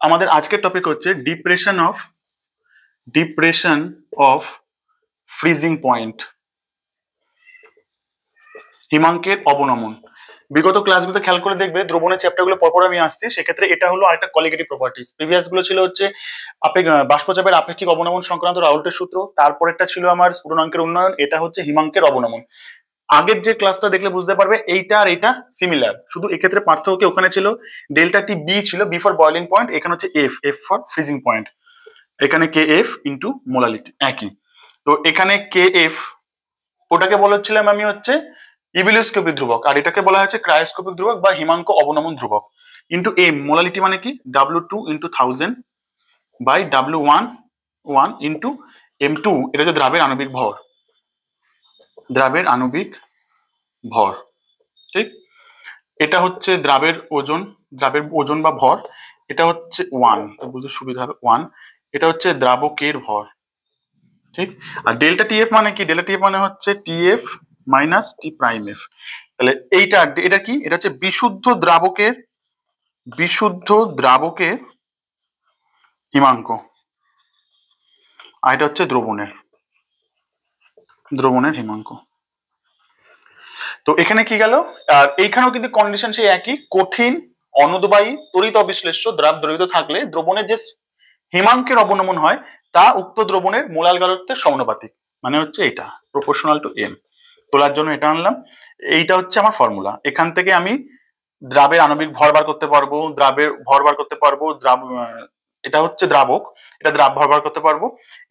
আমাদের আজকের টপিক হচ্ছে ডিপ্রেশন অফ ফ্রিজিং পয়েন্ট, হিমাঙ্কের অবনমন। বিগত ক্লাসগুলোতে খেয়াল করে দেখবে দ্রবণের চ্যাপ্টারগুলো পরপর আমি আসছি, সেক্ষেত্রে এটা হলো আরেকটা কোয়ালিটেটিভ প্রপার্টিজ। প্রিভিয়াস গুলো ছিল হচ্ছে বাষ্পচাপের আপেক্ষিক অবনমন সংক্রান্ত রাউল্টের সূত্র, তারপরেরটা ছিল আমার স্ফুটনাঙ্কের উন্নয়ন, এটা হচ্ছে হিমাঙ্কের অবনমন। আগের যে ক্লাসটা দেখলে বুঝতে পারবে এইটা আর এটা সিমিলার, শুধু এক্ষেত্রে পার্থক্য ওখানে ছিল ডেল্টা টি বি ছিল, বি ফর বয়লিং পয়েন্ট, এখানে হচ্ছে এফ ফর ফ্রিজিং পয়েন্ট, এখানে কে এফ ইন্টু মোলালিটি একই। তো এখানে কে এফ ওটাকে বলেছিলাম আমি হচ্ছে ইভিলিওস্কোপিক ধ্রুবক, আর এটাকে বলা হচ্ছে ক্রায়োস্কোপিক ধ্রুবক বা হিমাঙ্ক অবনমন ধ্রুবক। ইন্টু এম মোলালিটি মানে কি W2 into 1000 by W1 into M2, এটা হচ্ছে দ্রাবের আণবিক ভর, দ্রাবের আণবিক ভর, ঠিক। এটা হচ্ছে দ্রাবের ওজন বা ভর, এটা হচ্ছে 1, বুঝতে সুবিধা হবে 1, এটা হচ্ছে দ্রাবকের ভর, ঠিক। আর ডেল্টা টিএফ মানে কি? ডেল্টা টিএফ মানে হচ্ছে টিএফ মাইনাস টি প্রাইম এফ। তাহলে এটা কি? এটা হচ্ছে বিশুদ্ধ দ্রাবকের হিমাঙ্ক, আর এটা হচ্ছে দ্রবণের হিমাঙ্ক। তো এখানে কি গেল? আর এইখানেও কিন্তু কন্ডিশন সেই একই, কঠিন অনুদ্বায়ী তড়িৎ অবিশ্লেষ্য দ্রাব দ্রবীভূত থাকলে দ্রবণের যে হিমাঙ্কের অবনমন হয় তা উক্ত দ্রবণের মোলাল গাঢ়ত্বের সমানুপাতিক, মানে হচ্ছে এটা প্রপোর্শনাল টু এম। তোলার জন্য এটা আনলাম, এইটা হচ্ছে আমার ফর্মুলা। এখান থেকে আমি দ্রাবের আণবিক ভর বার করতে পারবো, এটা হচ্ছে দ্রাবক, এটা দ্রাব ভর বার করতে পারবো।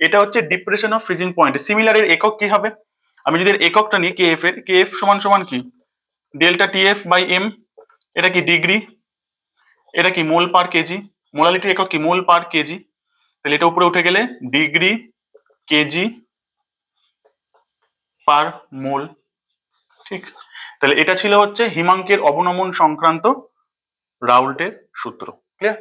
এটা হচ্ছে ডিপ্রেশন অফ ফ্রিজিং পয়েন্ট। সিমিলারের একক কি হবে? আমি যদি এককটা নিই কে এফ সমান কি ডেল্টা টিএফ বাই এম, এটা কি ডিগ্রি, এটা কি মোল পার কেজি, মোলালিটির একক কি মোল পার কেজি, তাহলে এটা উপরে উঠে গেলে ডিগ্রি কেজি পার মোল, ঠিক। তাহলে এটা ছিল হচ্ছে হিমাঙ্কের অবনমন সংক্রান্ত রাউল্টের সূত্র, ক্লিয়ার?